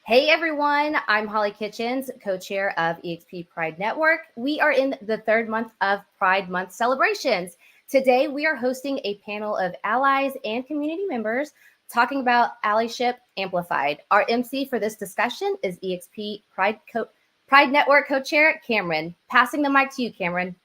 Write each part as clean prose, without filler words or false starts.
Hey everyone, I'm Holly Kitchens, co-chair of EXP Pride Network. We are in the third month of Pride Month celebrations. Today we are hosting a panel of allies and community members talking about Allyship Amplified. Our MC for this discussion is EXP Pride Network co-chair Cameron. Passing the mic to you, Cameron.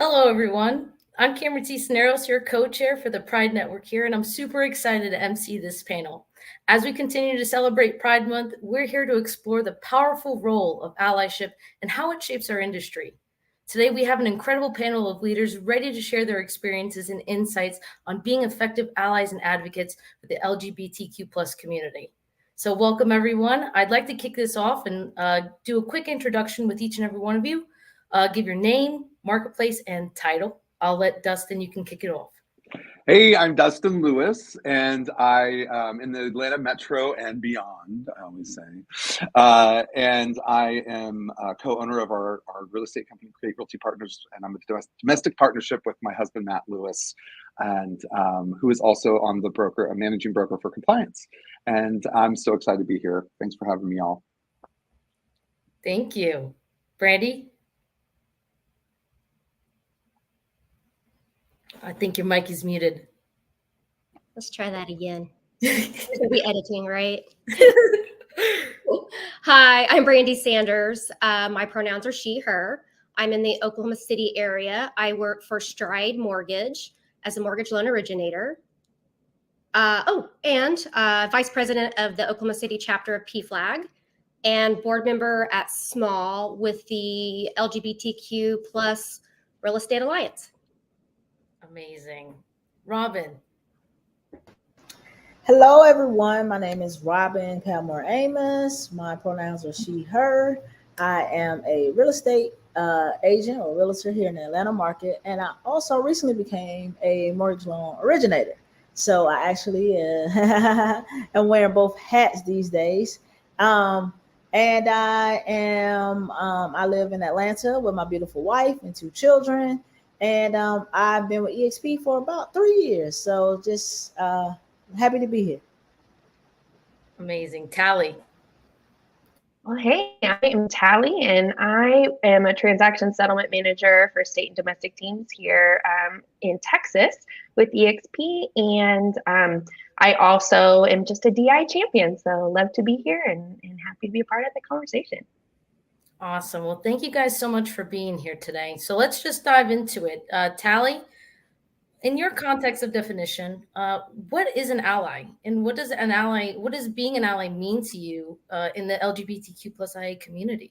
Hello, everyone. I'm Cameron Cisneros, your co-chair for the Pride Network here, and I'm super excited to MC this panel. As we continue to celebrate Pride Month, we're here to explore the powerful role of allyship and how it shapes our industry. Today, we have an incredible panel of leaders ready to share their experiences and insights on being effective allies and advocates for the LGBTQ plus community. So welcome, everyone. I'd like to kick this off and do a quick introduction with each and every one of you. Give your name, marketplace, and title. I'll let Dustin, you can kick it off. Hey, I'm Dustin Lewis, and I in the Atlanta Metro and beyond, I always say. And I am a co-owner of our real estate company, Create Realty Partners, and I'm a domestic partnership with my husband, Matt Lewis, and who is also on a managing broker for compliance. And I'm so excited to be here. Thanks for having me all. Thank you. Brandy? I think your mic is muted. Let's try that again. We'll be editing, right? Hi, I'm Brandy Sanders. My pronouns are she, her. I'm in the Oklahoma City area. I work for Stride Mortgage as a mortgage loan originator. And vice president of the Oklahoma City chapter of PFLAG and board member at Small with the LGBTQ plus Real Estate Alliance. Amazing. Robin. Hello, everyone. My name is Robin Palmore Amos. My pronouns are she, her. I am a real estate agent or realtor here in the Atlanta market. And I also recently became a mortgage loan originator. So I actually am wearing both hats these days. And I live in Atlanta with my beautiful wife and 2 children. And I've been with EXP for about 3 years. So just happy to be here. Amazing. Tally. Well, hey, I am Tally, and I am a transaction settlement manager for state and domestic teams here in Texas with EXP. And I also am just a DI champion. So love to be here and happy to be a part of the conversation. Awesome. Well, thank you guys so much for being here today. So let's just dive into it. Tally, in your context of definition, what is an ally, and what does being an ally mean to you in the LGBTQ plus IA community?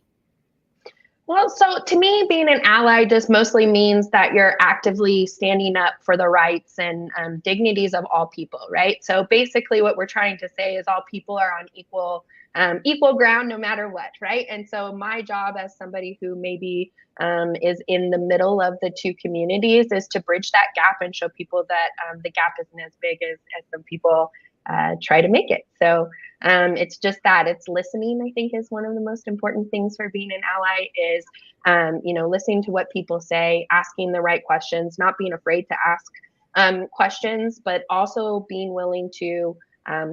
Well, so to me, being an ally just mostly means that you're actively standing up for the rights and dignities of all people, right? So basically what we're trying to say is all people are on equal ground no matter what, right? And so my job as somebody who maybe is in the middle of the 2 communities is to bridge that gap and show people that the gap isn't as big as some people try to make it. So it's just that it's listening, I think, is one of the most important things for being an ally is, listening to what people say, asking the right questions, not being afraid to ask questions, but also being willing to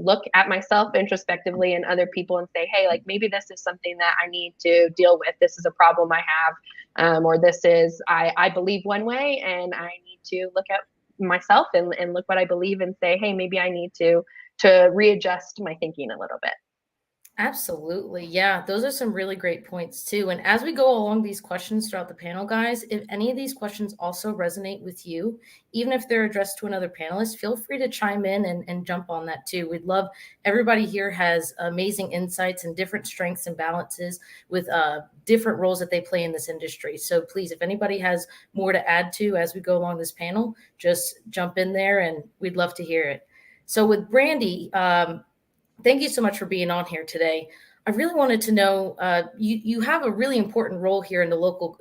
look at myself introspectively and other people and say, hey, like maybe this is something that I need to deal with. This is a problem I have, or this is, I believe one way and I need to look at myself and look what I believe and say, hey, maybe I need to readjust my thinking a little bit. Absolutely. Yeah, those are some really great points too. And as we go along these questions throughout the panel, guys, if any of these questions also resonate with you, even if they're addressed to another panelist, feel free to chime in and jump on that too. We'd love, everybody here has amazing insights and different strengths and balances with different roles that they play in this industry. So please, if anybody has more to add to as we go along this panel, just jump in there and we'd love to hear it. So with Brandy, thank you so much for being on here today. I really wanted to know, you have a really important role here in the local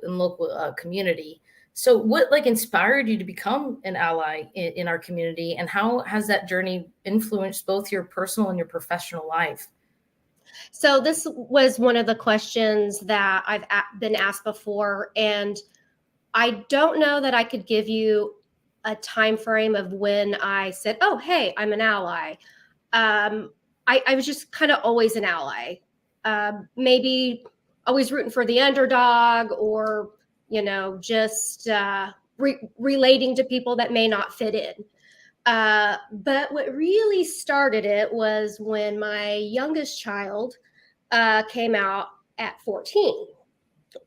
community. So what inspired you to become an ally in our community, and how has that journey influenced both your personal and your professional life? So this was one of the questions that I've been asked before, and I don't know that I could give you a time frame of when I said, oh, hey, I'm an ally. I was just kind of always an ally. Maybe always rooting for the underdog, or, just relating to people that may not fit in. But what really started it was when my youngest child came out at 14.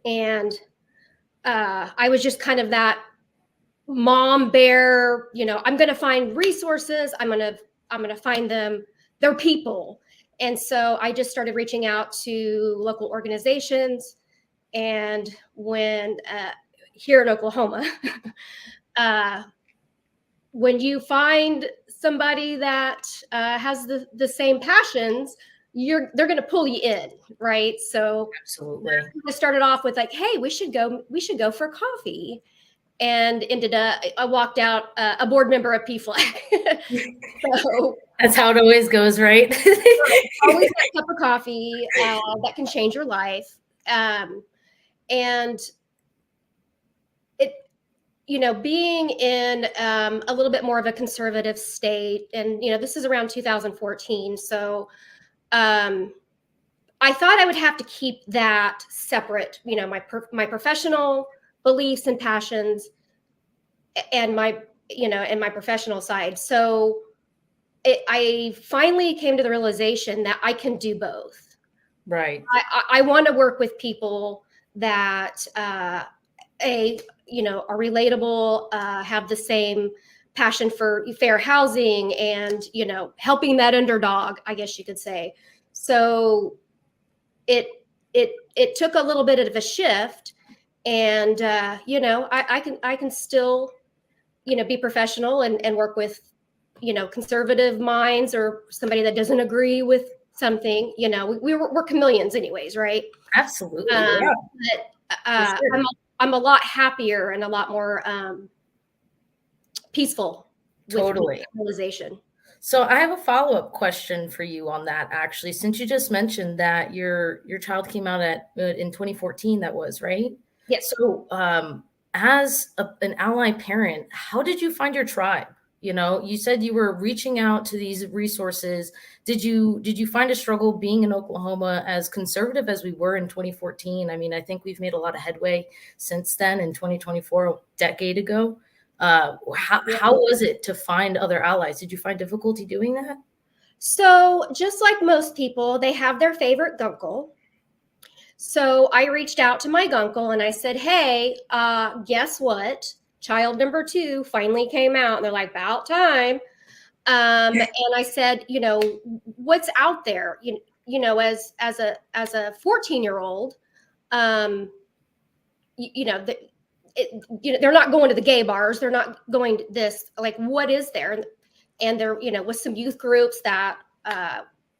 And I was just kind of that mom bear, I'm going to find resources. I'm going to find them, their people. And so I just started reaching out to local organizations. And when here in Oklahoma, when you find somebody that has the same passions, they're going to pull you in, right? So Absolutely. I started off with like, hey, we should go for coffee, and ended up, I walked out a board member of PFLAG. So that's how it always goes, right? always that cup of coffee that can change your life. And it, being in a little bit more of a conservative state, and this is around 2014, so I thought I would have to keep that separate, my professional beliefs and passions, and my professional side. So I finally came to the realization that I can do both. Right. I want to work with people that are relatable, have the same passion for fair housing, and helping that underdog, I guess you could say. So it took a little bit of a shift, and I can still be professional and work with conservative minds, or somebody that doesn't agree with something. We're chameleons anyways, right? Absolutely. Yeah. But sure. I'm a lot happier and a lot more peaceful Totally. with realization. So I have a follow-up question for you on that, actually, since you just mentioned that your child came out in 2014, that was, right? Yes. So as an ally parent, how did you find your tribe? You said you were reaching out to these resources. Did you find a struggle being in Oklahoma, as conservative as we were in 2014? I mean, I think we've made a lot of headway since then in 2024, a decade ago. How was it to find other allies? Did you find difficulty doing that? So just like most people, they have their favorite gunkle. So I reached out to my gunkle and I said, hey, guess what? Child number 2 finally came out. And they're like, about time. And I said, what's out there? As a 14-year-old, they're not going to the gay bars. They're not going to this. Like, what is there? And there, with some youth groups that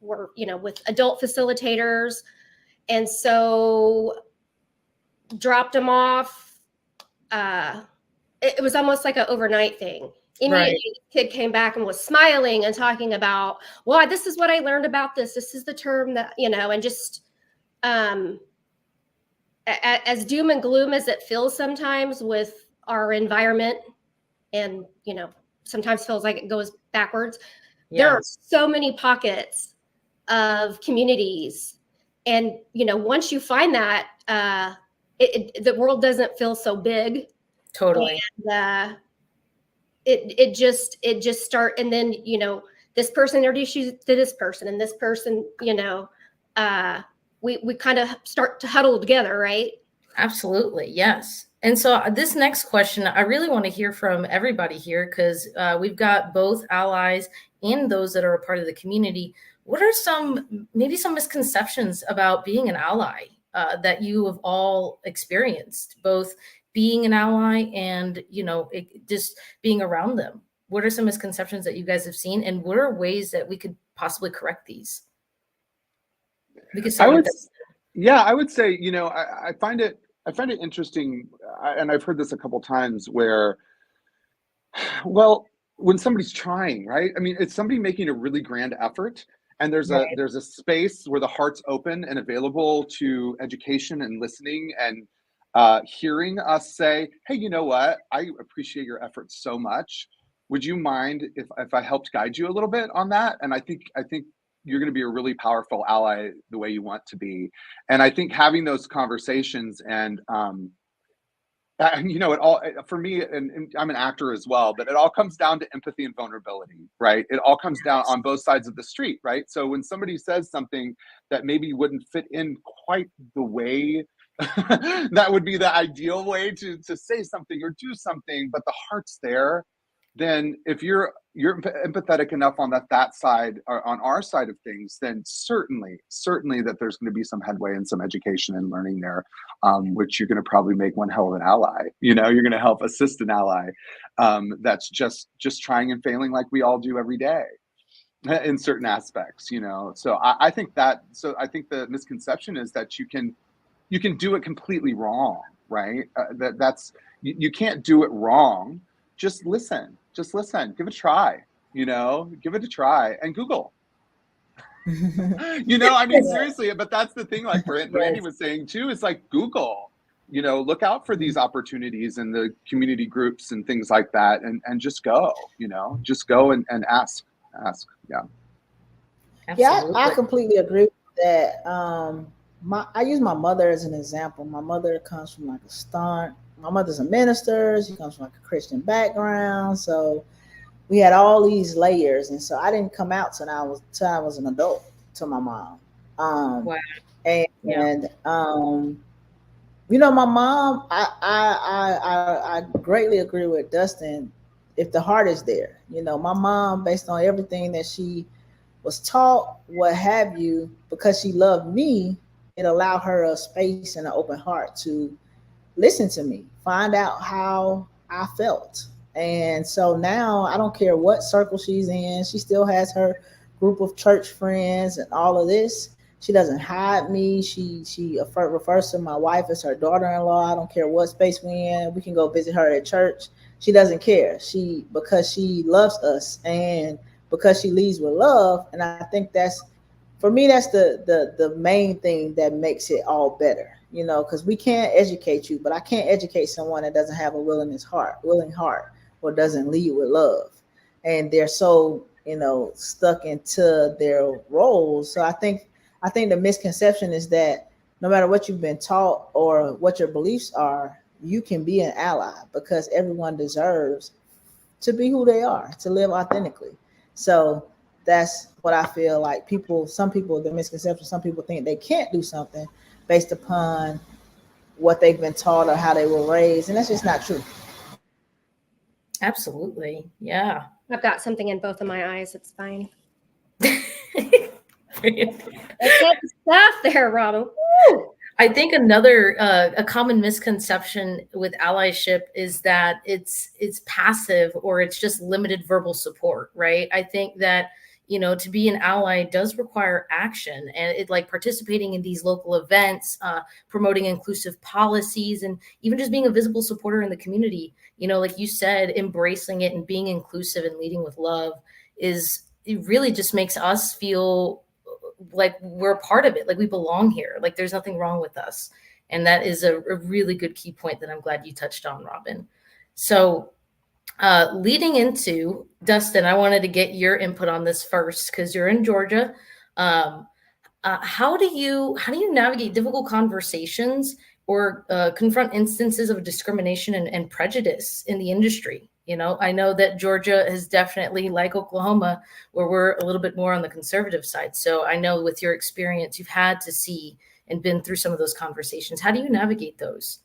were, with adult facilitators. And so dropped them off. It was almost like an overnight thing. Immediately, right. The kid came back and was smiling and talking about, well, this is what I learned about this. This is the term that, and just as doom and gloom as it feels sometimes with our environment, and, sometimes feels like it goes backwards. Yes. There are so many pockets of communities. And, once you find that, the world doesn't feel so big. Totally. And it just start, and then, this person introduced you to this person, and this person, we kind of start to huddle together, right? Absolutely. Yes. And so this next question, I really want to hear from everybody here, because we've got both allies and those that are a part of the community. What are maybe some misconceptions about being an ally that you have all experienced, both being an ally and, just being around them? What are some misconceptions that you guys have seen, and what are ways that we could possibly correct these? We could start with this. Yeah, I would say, I find it interesting, and I've heard this a couple times, where, well, when somebody's trying, right? I mean, it's somebody making a really grand effort, and there's a space where the heart's open and available to education and listening and hearing us say, hey, you know what? I appreciate your efforts so much. Would you mind if I helped guide you a little bit on that? And I think you're going to be a really powerful ally the way you want to be. And I think having those conversations and you know, it all, for me, and I'm an actor as well, but it all comes down to empathy and vulnerability, right? It all comes down on both sides of the street, right? So when somebody says something that maybe wouldn't fit in quite the way that would be the ideal way to say something or do something, but the heart's there, then if you're empathetic enough on that side, or on our side of things, then certainly that there's going to be some headway and some education and learning there, which you're going to probably make one hell of an ally. You know, you're going to help assist an ally that's just trying and failing like we all do every day in certain aspects, you know. So I think the misconception is that you can do it completely wrong, right? That's you can't do it wrong. Just listen, give it a try, you know, give it a try and Google. You know, I mean, seriously, but that's the thing, like Brandy was saying too, is like Google, you know, look out for these opportunities in the community groups and things like that, and just go, you know, just go and ask. Yeah. Absolutely. Yeah, I completely agree with that. I use my mother as an example. My mother comes from like a staunch, my mother's a minister. She comes from like a Christian background. So we had all these layers. And so I didn't come out till I was an adult to my mom. Wow. And you know, my mom, I greatly agree with Dustin. If the heart is there, you know, my mom, based on everything that she was taught, what have you, because she loved me, it allowed her a space and an open heart to listen to me, find out how I felt. And so now I don't care what circle she's in. She still has her group of church friends and all of this. She doesn't hide me. She refers to my wife as her daughter-in-law. I don't care what space we're in. We can go visit her at church. She doesn't care. Because she loves us and because she leads with love. And I think that's, for me, that's the main thing that makes it all better, you know, because we can't educate you, but I can't educate someone that doesn't have a willing heart, or doesn't lead with love. And they're so, you know, stuck into their roles. So I think the misconception is that no matter what you've been taught or what your beliefs are, you can be an ally, because everyone deserves to be who they are, to live authentically. So that's what I feel like some people, the misconception, some people think they can't do something based upon what they've been taught or how they were raised. And that's just not true. Absolutely. Yeah. I've got something in both of my eyes. It's fine. That's good stuff there, Robin. Woo! I think another a common misconception with allyship is that it's passive, or it's just limited verbal support, right? I think that, you know, to be an ally does require action, and it, like, participating in these local events, promoting inclusive policies, and even just being a visible supporter in the community. You know, like you said, embracing it and being inclusive and leading with love it really just makes us feel like we're a part of it, like we belong here, like there's nothing wrong with us. And that is a really good key point that I'm glad you touched on, Robin. So leading into, Dustin, I wanted to get your input on this first, because you're in Georgia. How do you navigate difficult conversations or confront instances of discrimination and prejudice in the industry? You know, I know that Georgia is definitely, like Oklahoma, where we're a little bit more on the conservative side. So I know with your experience, you've had to see and been through some of those conversations. How do you navigate those?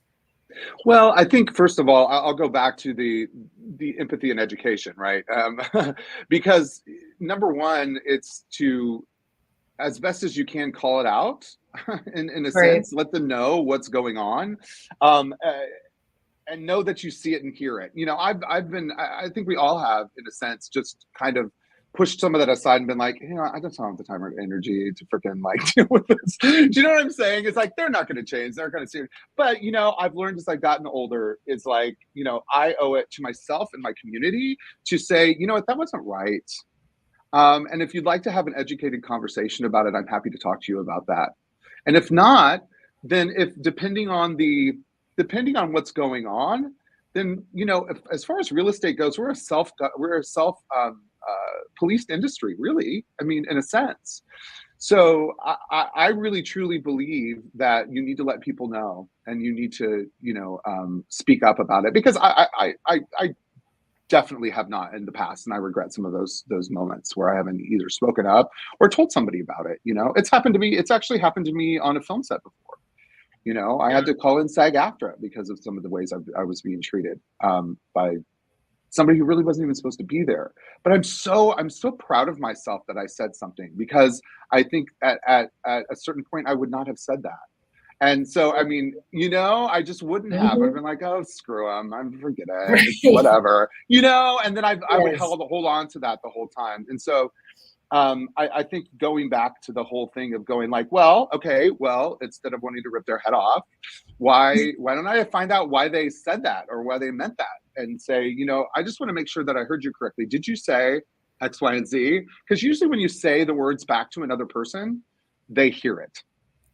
Well, I think, first of all, I'll go back to the empathy and education, right? Because number one, it's to, as best as you can, call it out in a sense, let them know what's going on. And know that you see it and hear it. You know, I think we all have, in a sense, just kind of pushed some of that aside and been like, you know, I just don't have the time or energy to freaking like deal with this. Do you know what I'm saying? It's like, they're not going to change. They're going to see it. But, you know, I've learned as I've gotten older, it's like, you know, I owe it to myself and my community to say, you know what, that wasn't right. And if you'd like to have an educated conversation about it, I'm happy to talk to you about that. And if not, then depending on what's going on, then, you know, as far as real estate goes, we're a self policed industry, really. I mean, in a sense. So I really truly believe that you need to let people know, and you need to, speak up about it, because I definitely have not in the past, and I regret some of those moments where I haven't either spoken up or told somebody about it. It's happened to me. It's actually happened to me on a film set before. I had to call in SAG-AFTRA because of some of the ways I was being treated by somebody who really wasn't even supposed to be there. But I'm so proud of myself that I said something, because I think at a certain point I would not have said that. And so, I mean, I just wouldn't have. I've been like, oh, screw them. Forget it. Right. Whatever, and then I would Yes. hold on to that the whole time. And so I think going back to the whole thing of going like, well, okay, well, instead of wanting to rip their head off, why don't I find out why they said that or why they meant that, and say, I just want to make sure that I heard you correctly. Did you say X, Y, and Z? Because usually when you say the words back to another person, they hear it.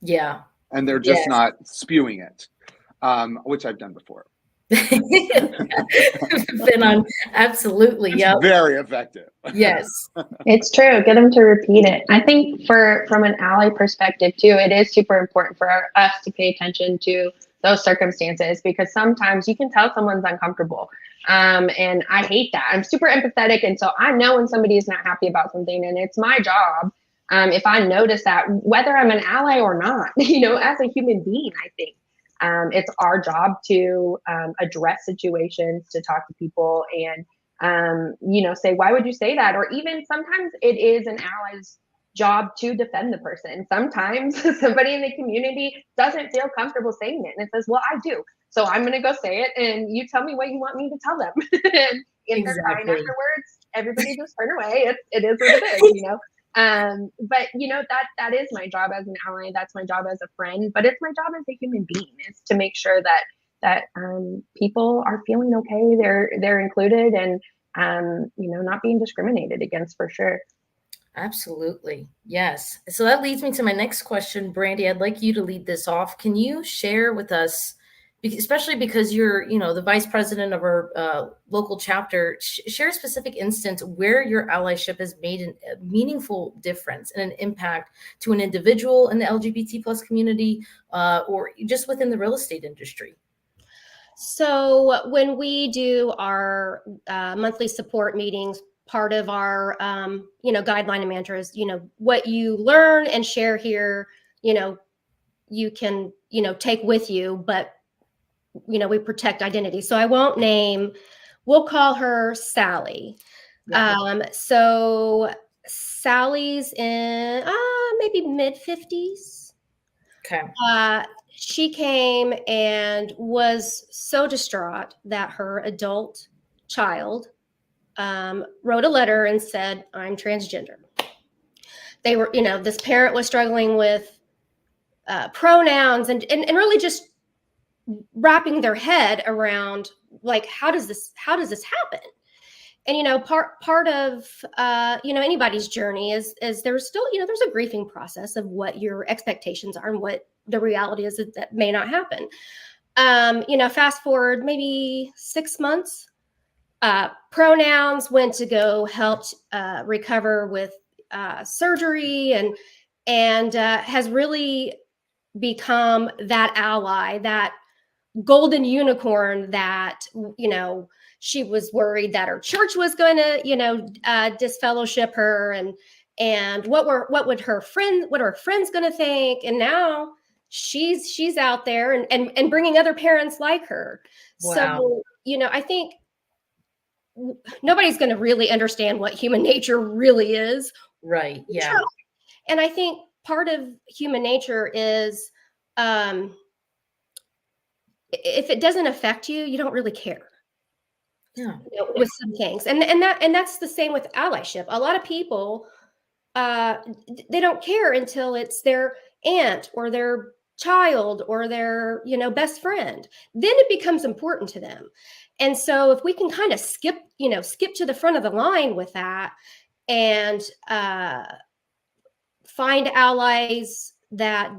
Yeah. And they're just Yes. not spewing it, which I've done before. Been on, absolutely. It's Yep. very effective. Yes. It's true. Get them to repeat it. I think from an ally perspective too, it is super important for us to pay attention to those circumstances, because sometimes you can tell someone's uncomfortable. And I hate that. I'm super empathetic. And so I know when somebody is not happy about something, and it's my job, if I notice that, whether I'm an ally or not, as a human being, I think it's our job to address situations, to talk to people, and say, why would you say that? Or even sometimes it is an ally's job to defend the person. Sometimes somebody in the community doesn't feel comfortable saying it, and it says, well, I do. So I'm going to go say it, and you tell me what you want me to tell them. And if they're fine afterwards, everybody just turn away. It is what it is, But that is my job as an ally. That's my job as a friend, but it's my job as a human being, is to make sure that people are feeling okay. They're included, and not being discriminated against, for sure. Absolutely. Yes. So that leads me to my next question. Brandy, I'd like you to lead this off. Can you share with us, especially because you're, the vice president of our local chapter, share a specific instance where your allyship has made a meaningful difference and an impact to an individual in the LGBT plus community, or just within the real estate industry? So when we do our monthly support meetings, part of our, guideline and mantra is, what you learn and share here, you can, take with you, but, we protect identity. So I won't name, we'll call her Sally. So Sally's in maybe mid 50s. Okay. She came and was so distraught that her adult child wrote a letter and said, I'm transgender. They were, this parent was struggling with pronouns and really just wrapping their head around, like, how does this happen? And part of anybody's journey is there's still there's a grieving process of what your expectations are and what the reality is that may not happen. Fast forward maybe 6 months, pronouns went to go help recover with surgery, and has really become that ally, that golden unicorn that she was worried that her church was going to disfellowship her, and what are her friends going to think, and now she's out there and bringing other parents like her. Wow. So I think nobody's going to really understand what human nature really is, right? Yeah. And I think part of human nature is if it doesn't affect you, you don't really care. Yeah. With some things, and that's the same with allyship. A lot of people they don't care until it's their aunt or their child or their best friend. Then it becomes important to them. And so if we can kind of skip to the front of the line with that, and find allies that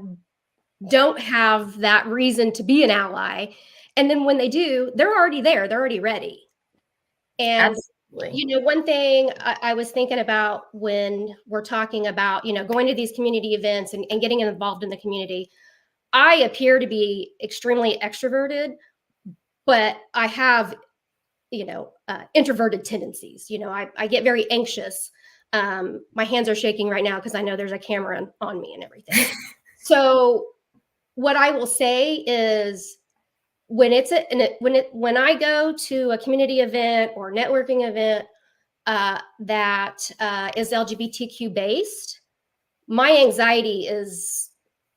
don't have that reason to be an ally, and then when they do, they're already there, they're already ready. And You know, one thing I was thinking about when we're talking about, you know, going to these community events and getting involved in the community, I appear to be extremely extroverted, but I have, you know, introverted tendencies. You know, I get very anxious. My hands are shaking right now because I know there's a camera on me and everything. So what I will say is when when I go to a community event or networking event that is LGBTQ based, my anxiety is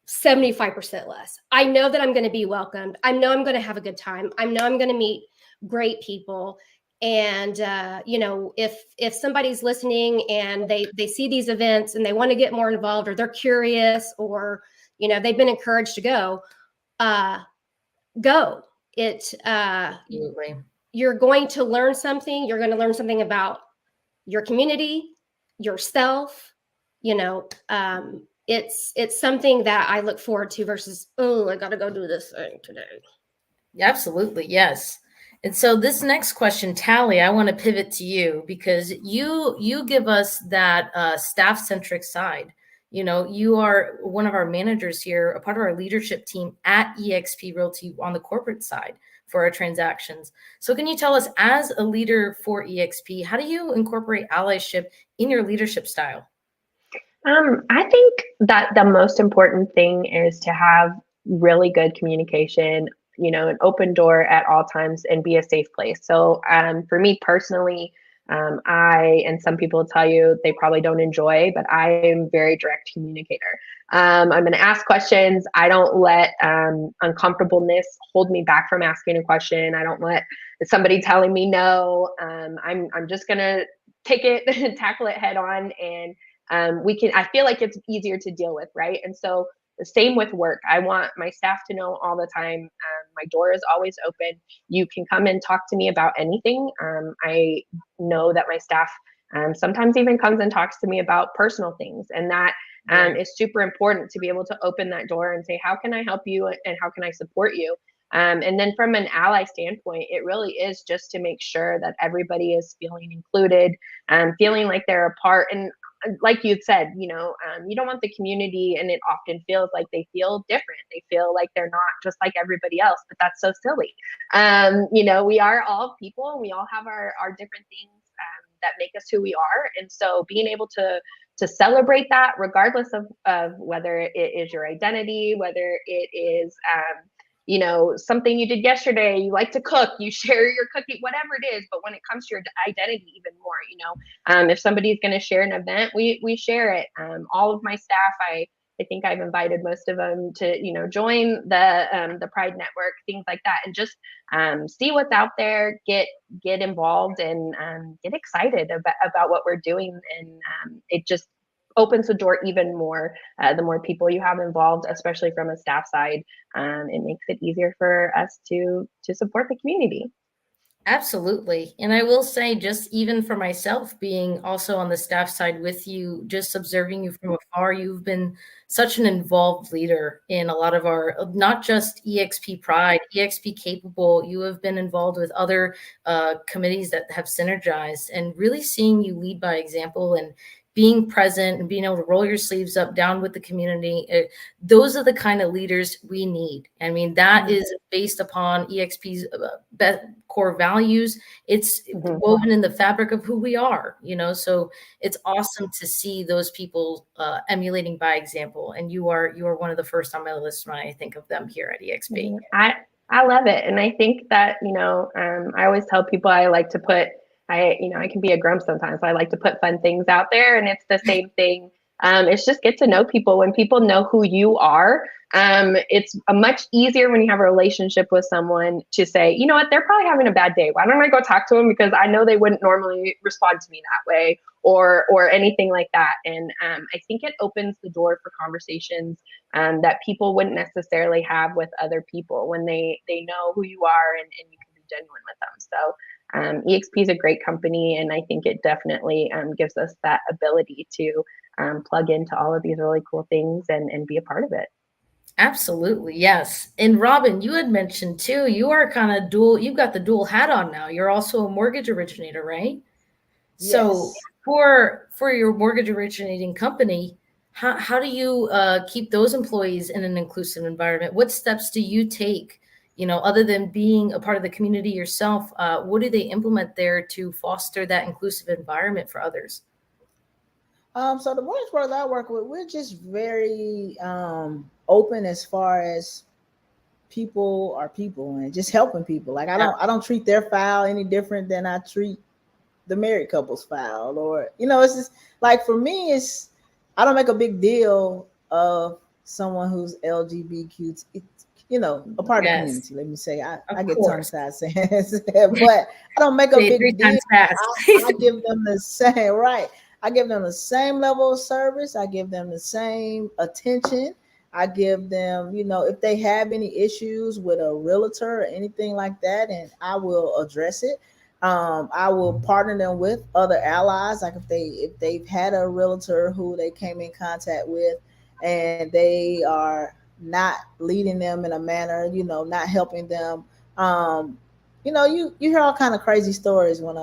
75% less. I know that I'm going to be welcomed. I know I'm going to have a good time. I know I'm going to meet great people. And you know, if somebody's listening and they see these events and they want to get more involved, or they're curious, or you know, they've been encouraged to go, go. It Absolutely. You're going to learn something. You're going to learn something about your community, yourself. You know, it's something that I look forward to versus, oh, I got to go do this thing today. Absolutely, yes. And so this next question, Tally, I want to pivot to you because you give us that staff-centric side. You know, you are one of our managers here, a part of our leadership team at eXp Realty on the corporate side for our transactions. So can you tell us, as a leader for eXp, how do you incorporate allyship in your leadership style? I think that the most important thing is to have really good communication, you know, an open door at all times and be a safe place. So for me personally, and some people tell you they probably don't enjoy, but I am very direct communicator. I'm going to ask questions. I don't let uncomfortableness hold me back from asking a question. I don't let somebody telling me no. I'm just going to take it and tackle it head on, and I feel like it's easier to deal with, right? And so the same with work. I want my staff to know all the time, my door is always open. You can come and talk to me about anything. I know that my staff sometimes even comes and talks to me about personal things, and that is super important to be able to open that door and say, how can I help you and how can I support you? And then from an ally standpoint, it really is just to make sure that everybody is feeling included, feeling like they're a part. And like you said, you know, you don't want the community, and it often feels like they feel different. They feel like they're not just like everybody else, but that's so silly. You know, we are all people, and we all have our different things that make us who we are. And so being able to celebrate that, regardless of whether it is your identity, whether it is you know, something you did yesterday, you like to cook, you share your cooking, whatever it is. But when it comes to your identity, even more, you know, if somebody's going to share an event, we share it. All of my staff, I think I've invited most of them to, you know, join the Pride Network, things like that, and just see what's out there, get involved, and get excited about what we're doing. And it just opens the door even more. The more people you have involved, especially from a staff side, it makes it easier for us to support the community. Absolutely. And I will say, just even for myself, being also on the staff side with you, just observing you from afar, you've been such an involved leader in a lot of our, not just eXp Pride, eXp Capable. You have been involved with other committees that have synergized, and really seeing you lead by example and being present and being able to roll your sleeves up, down with the community. Those are the kind of leaders we need. I mean, that is based upon eXp's core values. It's woven in the fabric of who we are, you know, so it's awesome to see those people emulating by example. And you are one of the first on my list when I think of them here at eXp. I love it. And I think that, you know, I always tell people I like to put, I can be a grump sometimes. So I like to put fun things out there, and it's the same thing. It's just get to know people. When people know who you are, it's much easier when you have a relationship with someone to say, you know what, they're probably having a bad day. Why don't I go talk to them? Because I know they wouldn't normally respond to me that way, or anything like that. And I think it opens the door for conversations that people wouldn't necessarily have with other people when they know who you are, and you can be genuine with them. So eXp is a great company, and I think it definitely gives us that ability to plug into all of these really cool things and be a part of it. Absolutely, yes. And Robin, you had mentioned too, you are kind of dual, you've got the dual hat on now. You're also a mortgage originator, right? So Yes. for your mortgage originating company, how do you keep those employees in an inclusive environment? What steps do you take, other than being a part of the community yourself? What do they implement there to foster that inclusive environment for others? So the mortgage brokers I work with, we're just very open as far as people are people and just helping people. Like I don't treat their file any different than I treat the married couple's file, or it's just like, for me, it's, I don't make a big deal of someone who's LGBTQ, a part of the Yes, community. Let me say, I of get tongue course. tied saying that, but I don't make a Say it big 3 deal. times fast. I give them the same, right. I give them the same level of service. I give them the same attention. I give them, if they have any issues with a realtor or anything like that, and I will address it. I will partner them with other allies. Like if they've had a realtor who they came in contact with, and they are not leading them in a manner, not helping them. You hear all kind of crazy stories when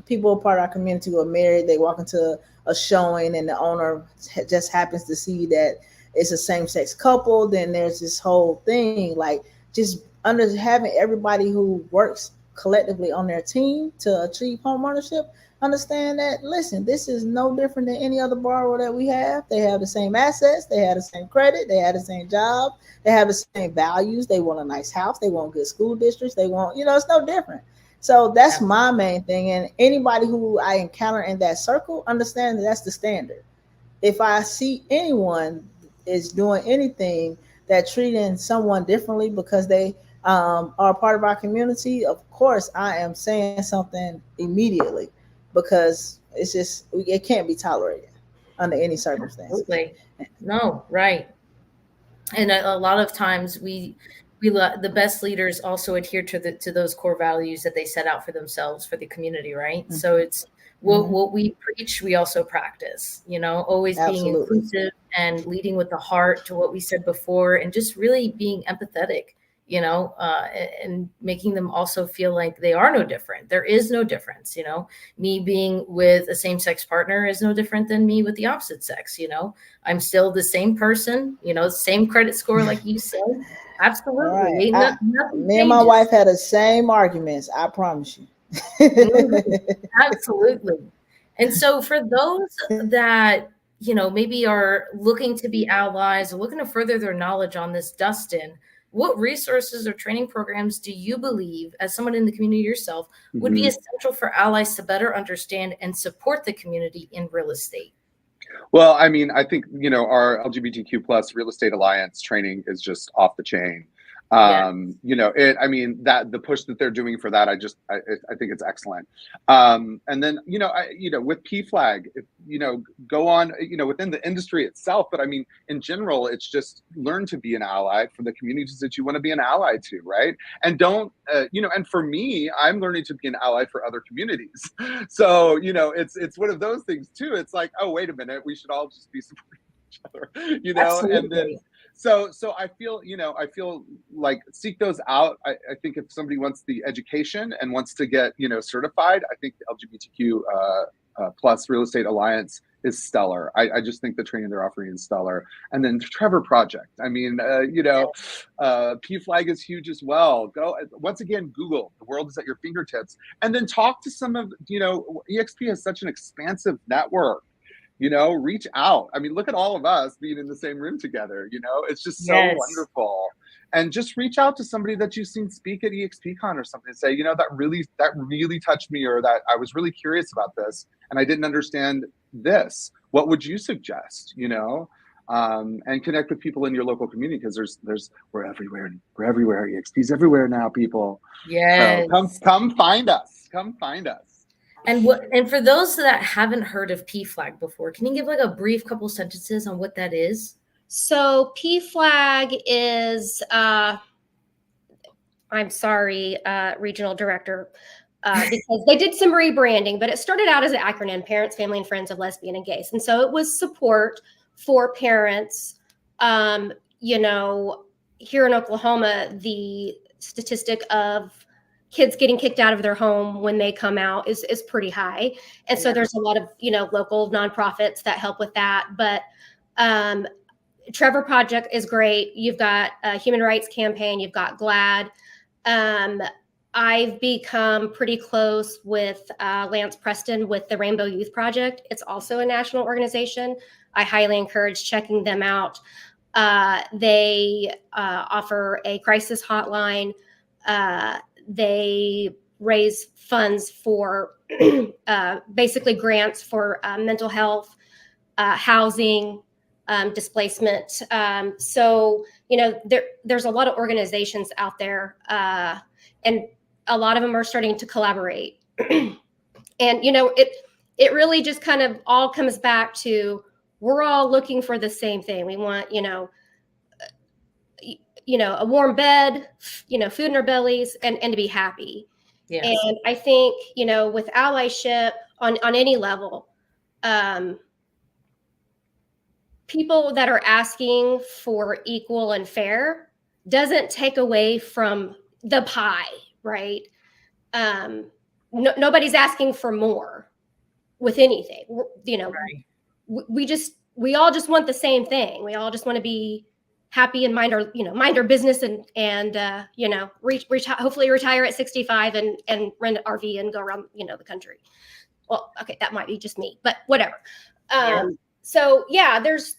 people part of our community who are married, they walk into a showing and the owner just happens to see that it's a same-sex couple. Then there's this whole thing, like, just under having everybody who works collectively on their team to achieve home ownership understand that, listen, this is no different than any other borrower that we have. They have the same assets, they have the same credit, they have the same job, they have the same values. They want a nice house, they want good school districts, they want, it's no different. So that's my main thing. And anybody who I encounter in that circle, understand that that's the standard. If I see anyone is doing anything that treating someone differently because they are a part of our community, of course I am saying something immediately, because it can't be tolerated under any circumstances. Absolutely. No, right. And a lot of times the best leaders also adhere to those core values that they set out for themselves, for the community, right? Mm-hmm. So it's what we preach, we also practice, always being Absolutely. inclusive and leading with the heart, to what we said before, and just really being empathetic, and making them also feel like they are no different. There is no difference. Me being with a same-sex partner is no different than me with the opposite sex. I'm still the same person, same credit score, like you said. Absolutely. All right. Nothing Me and my changes. wife had the same arguments, I promise you. Absolutely. And so for those that, maybe are looking to be allies or looking to further their knowledge on this, Dustin, what resources or training programs do you believe, as someone in the community yourself, would be essential for allies to better understand and support the community in real estate? Well, I mean, I think, our LGBTQ plus real estate alliance training is just off the chain. Yeah. That the push that they're doing for that, I think it's excellent. And then, with PFLAG, go on, within the industry itself, but I mean, in general, it's just learn to be an ally for the communities that you want to be an ally to, right? And don't, and for me, I'm learning to be an ally for other communities. So, it's one of those things too. It's like, oh, wait a minute, we should all just be supporting each other, Absolutely. and then, so I feel like seek those out. I think if somebody wants the education and wants to get, certified, I think the LGBTQ plus real estate alliance is stellar. I just think the training they're offering is stellar. And then Trevor Project. I mean, PFLAG is huge as well. Go, once again, Google, the world is at your fingertips, and then talk to some of, EXP has such an expansive network. Reach out. I mean, look at all of us being in the same room together. It's just so wonderful. And just reach out to somebody that you've seen speak at EXPCon or something, and say, that really touched me, or that I was really curious about this and I didn't understand this. What would you suggest? And connect with people in your local community, because we're everywhere. We're everywhere. EXP's everywhere now, people. Yes. So come find us. Come find us. And for those that haven't heard of PFLAG before, can you give like a brief couple sentences on what that is? So PFLAG is, I'm sorry, regional director, because they did some rebranding, but it started out as an acronym: Parents, Family, and Friends of Lesbian and Gays. And so it was support for parents. Here in Oklahoma, the statistic of kids getting kicked out of their home when they come out is pretty high. And so Yeah. there's a lot of, local nonprofits that help with that. But Trevor Project is great. You've got a Human Rights Campaign, you've got GLAAD. I've become pretty close with Lance Preston with the Rainbow Youth Project. It's also a national organization. I highly encourage checking them out. They offer a crisis hotline. They raise funds for basically grants for mental health, housing, displacement. So, there's a lot of organizations out there, and a lot of them are starting to collaborate. And, it really just kind of all comes back to, we're all looking for the same thing. We want, a warm bed, food in our bellies, and to be happy. Yes. And I think, with allyship on any level, people that are asking for equal and fair doesn't take away from the pie, right? Nobody's asking for more with anything. Right. We all just want the same thing. We all just want to be happy and mind our business and hopefully retire at 65 and rent an RV and go around, the country. Well, okay, that might be just me, but whatever. So yeah, there's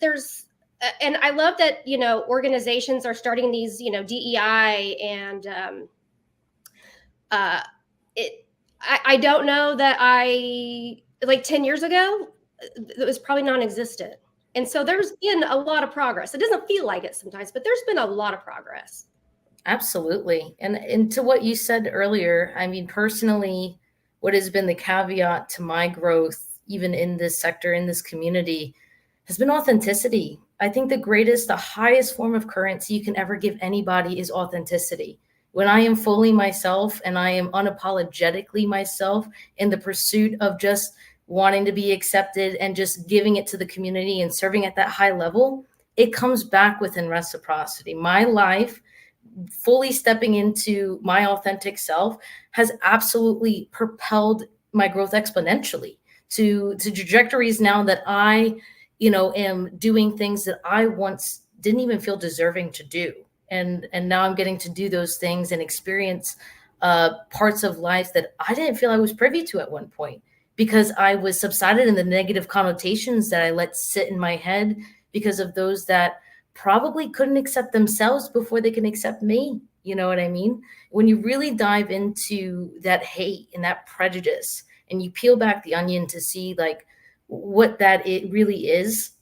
and I love that, organizations are starting these, DEI and I don't know that like 10 years ago, it was probably non-existent. And so there's been a lot of progress. It doesn't feel like it sometimes, but there's been a lot of progress. Absolutely. And to what you said earlier, I mean, personally, what has been the caveat to my growth, even in this sector, in this community, has been authenticity. I think the highest form of currency you can ever give anybody is authenticity. When I am fully myself and I am unapologetically myself in the pursuit of just wanting to be accepted and just giving it to the community and serving at that high level, it comes back within reciprocity. My life, fully stepping into my authentic self, has absolutely propelled my growth exponentially to trajectories now that I, am doing things that I once didn't even feel deserving to do. And now I'm getting to do those things and experience parts of life that I didn't feel I was privy to at one point, because I was subsided in the negative connotations that I let sit in my head because of those that probably couldn't accept themselves before they can accept me. You know what I mean? When you really dive into that hate and that prejudice and you peel back the onion to see like what that it really is,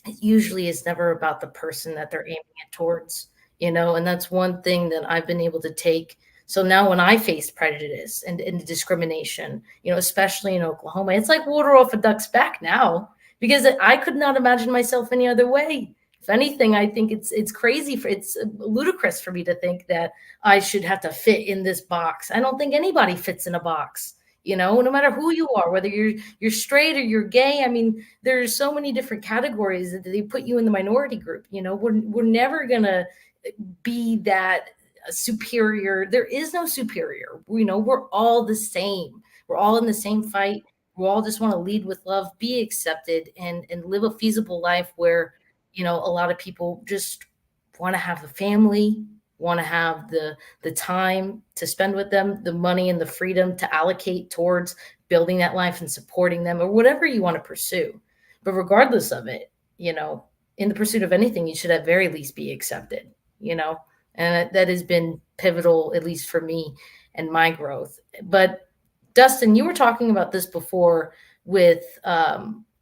it usually is never about the person that they're aiming it towards, and that's one thing that I've been able to take. So now when I face prejudice and discrimination, especially in Oklahoma, it's like water off a duck's back now, because I could not imagine myself any other way. If anything, I think it's crazy it's ludicrous for me to think that I should have to fit in this box. I don't think anybody fits in a box, no matter who you are, whether you're straight or you're gay. I mean, there's so many different categories that they put you in the minority group. We're never gonna be that superior. There is no superior. We're all the same. We're all in the same fight. We all just want to lead with love, be accepted, and live a feasible life where, a lot of people just want to have a family, want to have the time to spend with them, the money and the freedom to allocate towards building that life and supporting them, or whatever you want to pursue. But regardless of it, in the pursuit of anything, you should at very least be accepted, and that has been pivotal, at least for me and my growth. But Dustin, you were talking about this before with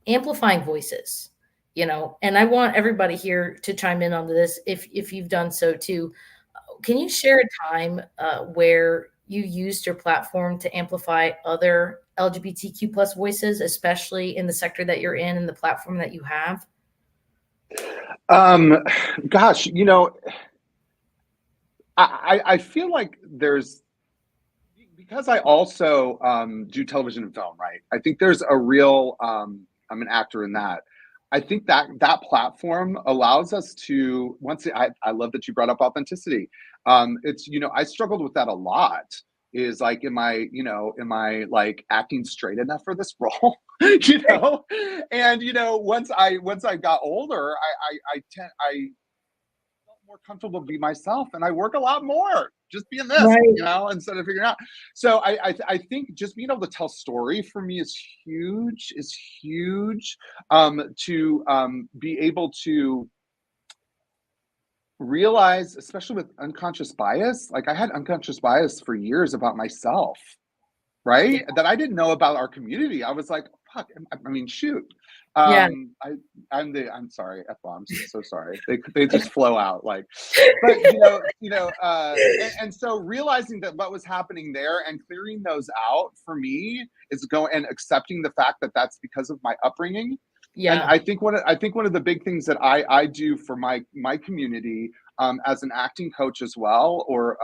amplifying voices, and I want everybody here to chime in on this if you've done so too. Can you share a time where you used your platform to amplify other LGBTQ plus voices, especially in the sector that you're in and the platform that you have? Gosh, I feel like because I also do television and film, right? I think there's a real, I'm an actor in that. I think that platform allows us to, I love that you brought up authenticity. It's, I struggled with that a lot is like, am I like acting straight enough for this role? You know? And once I got older, I felt more comfortable to be myself, and I work a lot more just being this, Right. instead of figuring out. So I think just being able to tell story for me is huge, to be able to realize, especially with unconscious bias, like I had unconscious bias for years about myself, right? That I didn't know about our community. I was like, fuck, I mean, shoot. Yeah. I'm sorry, F-bombs, so sorry. They just flow out like, but and so realizing that what was happening there and clearing those out for me is and accepting the fact that that's because of my upbringing. Yeah. And I think one of the big things that I do for my community, as an acting coach as well, or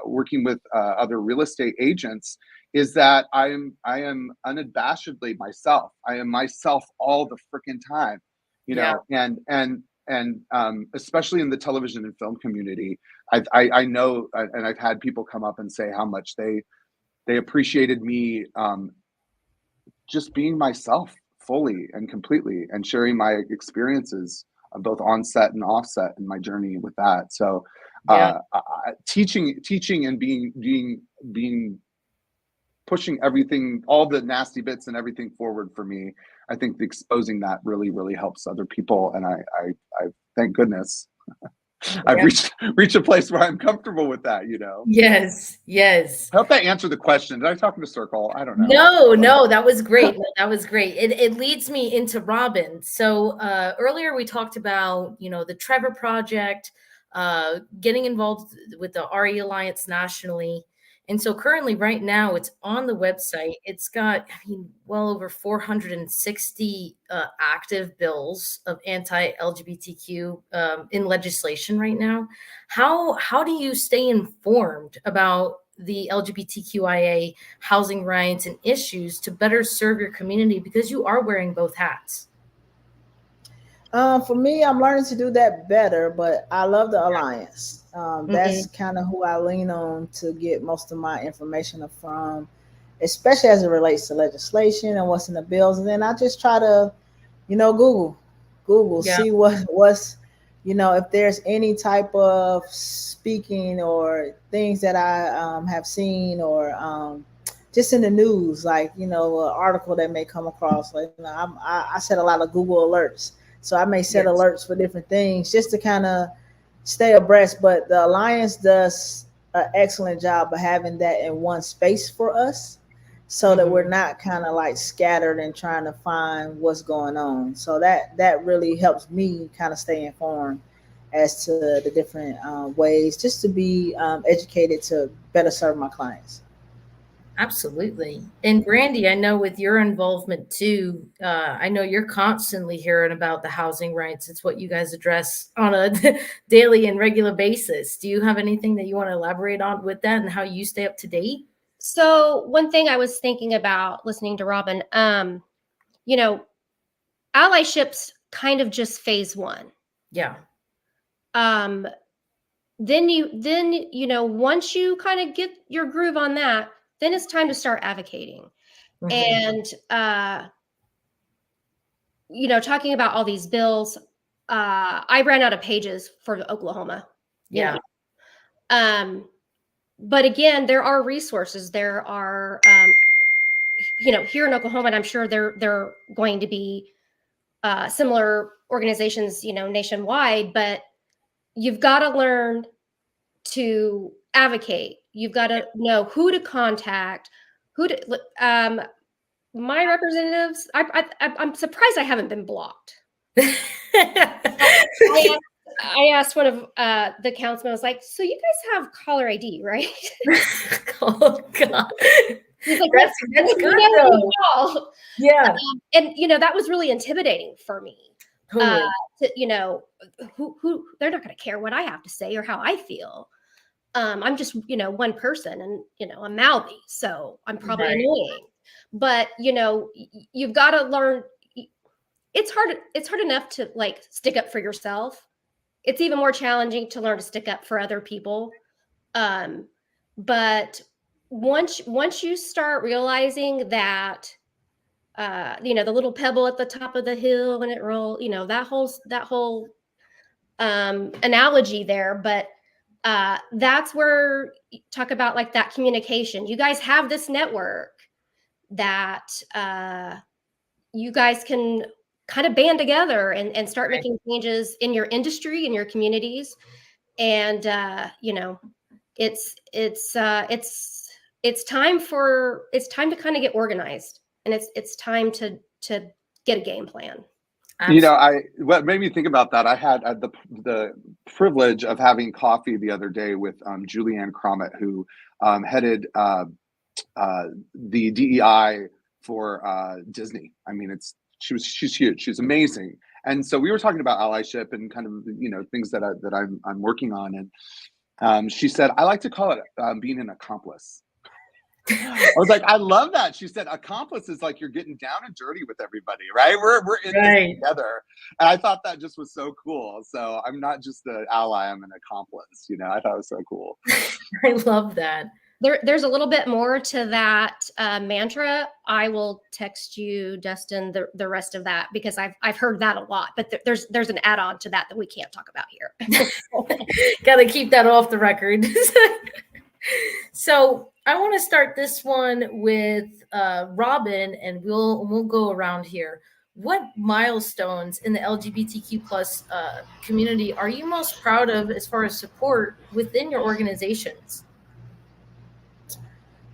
working with other real estate agents, is that I am unabashedly myself. I am myself all the freaking time, and especially in the television and film community, I know, and I've had people come up and say how much they appreciated me, just being myself fully and completely, and sharing my experiences both on set and offset, and my journey with that. So teaching and being pushing everything, all the nasty bits and everything forward for me. I think exposing that really, really helps other people. And I thank goodness I've reached a place where I'm comfortable with that, Yes. I hope that answered the question. Did I talk in a circle? I don't know. No, that was great. That was great. It leads me into Robin. So earlier we talked about, the Trevor Project, getting involved with the RE Alliance nationally. And so currently right now it's on the website. It's got, well over 460 active bills of anti-LGBTQ in legislation right now. How do you stay informed about the LGBTQIA housing rights and issues to better serve your community, because you are wearing both hats? For me, I'm learning to do that better, but I love the Alliance. That's kind of who I lean on to get most of my information from, especially as it relates to legislation and what's in the bills. And then I just try to, Google, see what's, if there's any type of speaking or things that I have seen, or just in the news, like, an article that may come across. Like, I set a lot of Google alerts. So I may set alerts for different things just to kind of stay abreast. But the Alliance does an excellent job of having that in one space for us, so that we're not kind of like scattered and trying to find what's going on. So that really helps me kind of stay informed as to the different ways, just to be educated to better serve my clients. Absolutely. And Brandy, I know with your involvement too, I know you're constantly hearing about the housing rights. It's what you guys address on a daily and regular basis. Do you have anything that you want to elaborate on with that and how you stay up to date? So one thing I was thinking about listening to Robin, allyship's kind of just phase one. Yeah. Then once you kind of get your groove on that, then it's time to start advocating. And talking about all these bills, I ran out of pages for Oklahoma. But again, there are resources. There are here in Oklahoma, and I'm sure they're going to be similar organizations, nationwide. But you've got to learn to advocate. You've got to know who to contact, my representatives. I'm surprised I haven't been blocked. I asked one of the councilmen, I was like, so you guys have caller ID, right? Oh, God. He's like, that's good, though. Yeah. And that was really intimidating for me. Totally. Who they're not going to care what I have to say or how I feel. I'm just, one person, and, I'm mouthy, so I'm probably annoying. But, you've got to learn. It's hard enough to like stick up for yourself. It's even more challenging to learn to stick up for other people. But once you start realizing that, the little pebble at the top of the hill and it roll, that whole analogy there, but that's where you talk about like that communication. You guys have this network that you guys can kind of band together and start making changes in your industry, in your communities. And it's time to kind of get organized, and it's time to get a game plan. What made me think about that, I had the privilege of having coffee the other day with Julianne Cromit, who headed the DEI for Disney. I mean, she's huge. She's amazing. And so we were talking about allyship and kind of things that I'm working on, and she said, I like to call it being an accomplice. I was like, I love that. She said, accomplice is like you're getting down and dirty with everybody, right? We're in this together. And I thought that just was so cool. So I'm not just an ally, I'm an accomplice. I thought it was so cool. I love that. There's a little bit more to that mantra. I will text you, Dustin, the rest of that, because I've heard that a lot. But there's an add-on to that we can't talk about here. Got to keep that off the record. So I want to start this one with Robin, and we'll go around here. What milestones in the LGBTQ plus community are you most proud of as far as support within your organizations?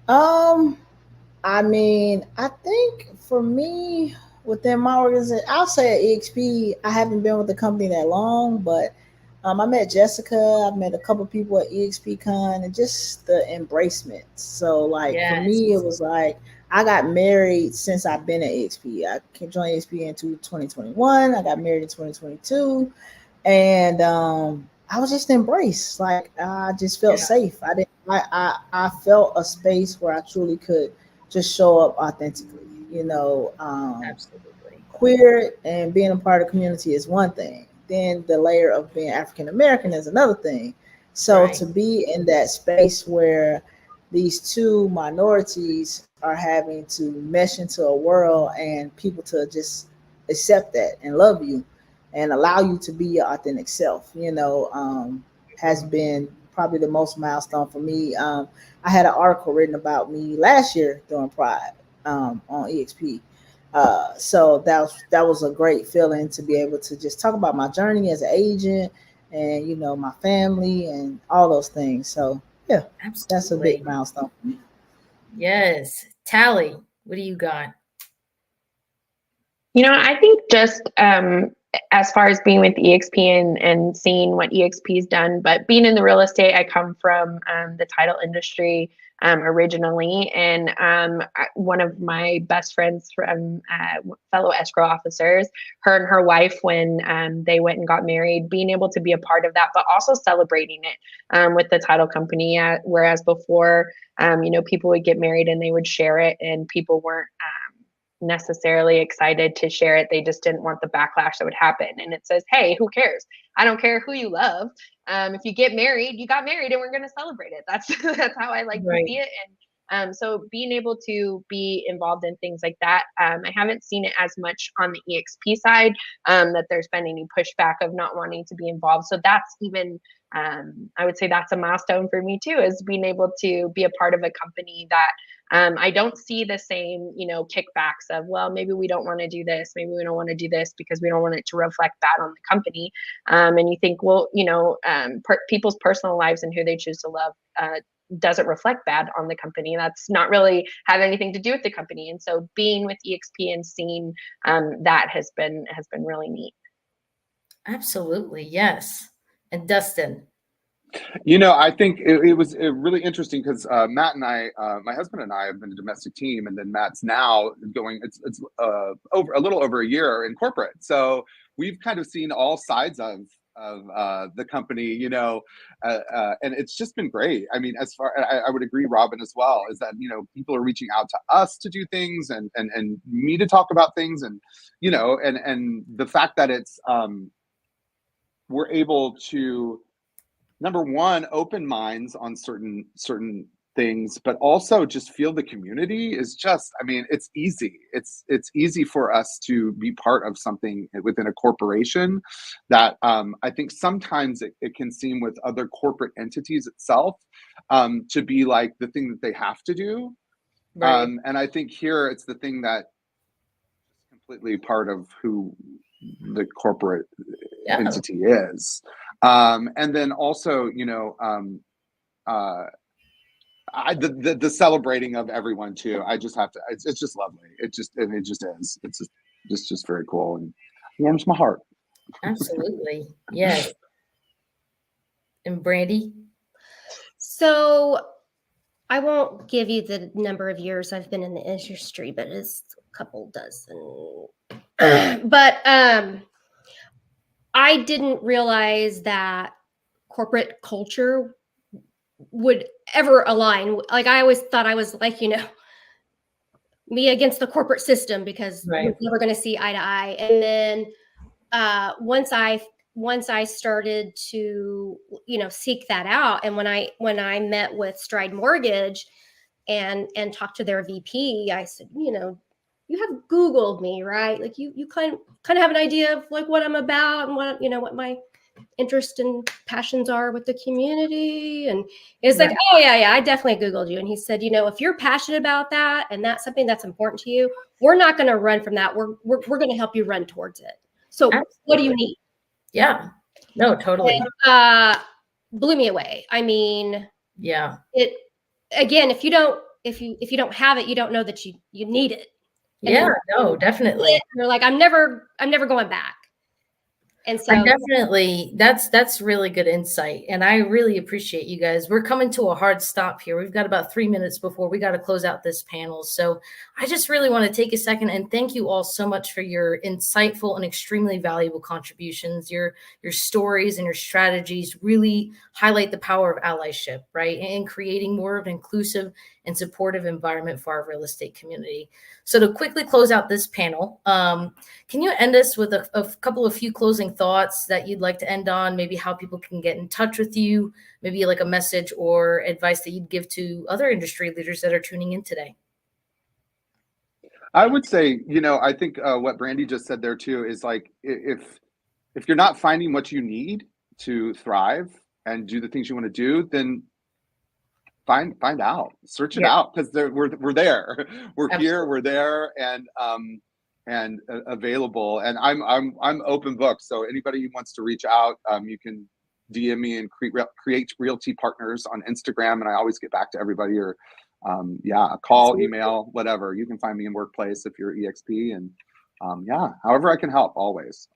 I mean, I think for me, within my organization, I'll say at EXP, I haven't been with the company that long, but I met Jessica. I've met a couple people at EXPCon, and just the embracement. So, like, for me, it was like I got married since I've been at EXP. I joined EXP in 2021. I got married in 2022, and I was just embraced. Like, I just felt safe. I felt a space where I truly could just show up authentically. Absolutely. Queer and being a part of the community is one thing. Then the layer of being African American is another thing. So to be in that space where these two minorities are having to mesh into a world, and people to just accept that and love you and allow you to be your authentic self, has been probably the most milestone for me. I had an article written about me last year during Pride on EXP. So that was a great feeling to be able to just talk about my journey as an agent and, my family and all those things. So yeah, that's a big milestone for me. Yes. Tally, what do you got? I think just as far as being with EXP and seeing what EXP's done, but being in the real estate, I come from the title industry originally, and one of my best friends from fellow escrow officers, her and her wife, when they went and got married, being able to be a part of that, but also celebrating it with the title company, whereas before, people would get married and they would share it, and people weren't necessarily excited to share it. They just didn't want the backlash that would happen. And it says, hey, who cares? I don't care who you love. If you get married, you got married, and we're going to celebrate it. That's how I like to see it. And so being able to be involved in things like that, I haven't seen it as much on the EXP side, that there's been any pushback of not wanting to be involved. So that's even, I would say that's a milestone for me too, is being able to be a part of a company that I don't see the same, kickbacks of, well, maybe we don't want to do this. Maybe we don't want to do this because we don't want it to reflect bad on the company. And you think, well, people's personal lives and who they choose to love doesn't reflect bad on the company. That's not really have anything to do with the company. And so being with EXP and seeing that has been really neat. Absolutely. Yes. And Dustin. I think it was really interesting because Matt and I, my husband and I, have been a domestic team, and then Matt's now going. It's over a little over a year in corporate, so we've kind of seen all sides of the company, and it's just been great. I mean, I would agree, Robin, as well, is that people are reaching out to us to do things and me to talk about things, and and the fact that it's we're able to, number one, open minds on certain things, but also just feel the community is just, I mean, it's easy. It's easy for us to be part of something within a corporation that I think sometimes it can seem with other corporate entities itself to be like the thing that they have to do. Right. And I think here it's the thing that is completely part of who the corporate entity is. And then also, you know, the celebrating of everyone too. I just have to. It's just lovely. It just is. It's just very cool and warms my heart. Absolutely, yes. And Brandy. So I won't give you the number of years I've been in the industry, but it's a couple dozen. But I didn't realize that corporate culture would ever align. Like I always thought I was like, you know, me against the corporate system because we're never going to see eye to eye. And then once I started to, you know, seek that out, and when I met with Stride Mortgage and talked to their VP, I said, you know, you have Googled me, right? Like you kind of have an idea of like what I'm about and what, you know, what my interest and passions are with the community. And it's like, oh yeah, I definitely Googled you. And he said, you know, if you're passionate about that and that's something that's important to you, we're not going to run from that. We're going to help you run towards it. So absolutely. What do you need? Yeah, no, totally. And, blew me away. I mean, yeah, it, again, if you don't have it, you don't know that you need it. And yeah, no, definitely. You're like, I'm never going back. And so definitely that's really good insight. And I really appreciate you guys. We're coming to a hard stop here. We've got about 3 minutes before we got to close out this panel. So I just really want to take a second and thank you all so much for your insightful and extremely valuable contributions. Your stories and your strategies really highlight the power of allyship, right? And creating more of an inclusive and supportive environment for our real estate community. So to quickly close out this panel, can you end us with a few closing thoughts that you'd like to end on? Maybe how people can get in touch with you, maybe like a message or advice that you'd give to other industry leaders that are tuning in today. I would say, you know, I think what Brandy just said there too is like, if you're not finding what you need to thrive and do the things you want to do, then find out, search it out, because we're there, we're Absolutely. Here, we're there, and available. And I'm open book. So anybody who wants to reach out, you can DM me and create Realty Partners on Instagram, and I always get back to everybody. Or a call, Absolutely. Email, whatever. You can find me in Workplace if you're EXP, and however I can help. Always.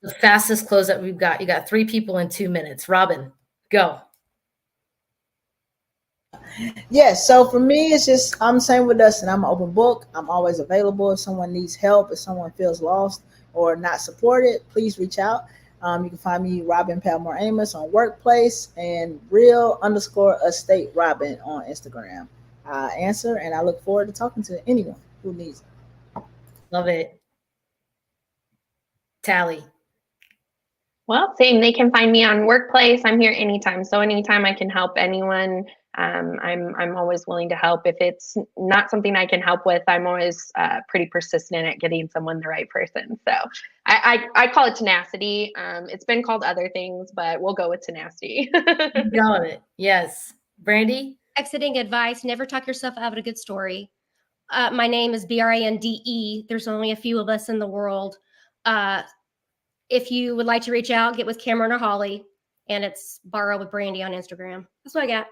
The fastest close that we've got. You got 3 people in 2 minutes. Robin, go. Yes, so for me, it's just, I'm the same with Dustin. I'm an open book. I'm always available. If someone needs help, if someone feels lost or not supported, please reach out. You can find me, Robin Palmore Amos, on Workplace, and real_estate Robin on Instagram. I answer, and I look forward to talking to anyone who needs it. Love it. Tally. Well, same. They can find me on Workplace. I'm here anytime. So anytime I can help anyone, I'm always willing to help. If it's not something I can help with, I'm always pretty persistent at getting someone the right person. So I call it tenacity. It's been called other things, but we'll go with tenacity. Got it. Yes. Brandy? Exiting advice: never talk yourself out of a good story. My name is Brande. There's only a few of us in the world. If you would like to reach out, get with Cameron or Holly, and it's Borrow with Brandy on Instagram. That's what I got.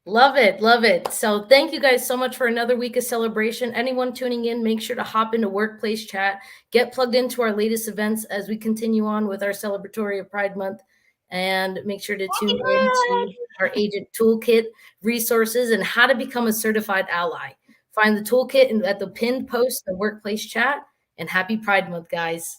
Love it. Love it. So thank you guys so much for another week of celebration. Anyone tuning in, make sure to hop into Workplace Chat, get plugged into our latest events as we continue on with our celebratory of Pride Month, and make sure to tune in to our agent toolkit resources and how to become a certified ally. Find the toolkit at the pinned post in Workplace Chat, and happy Pride Month, guys.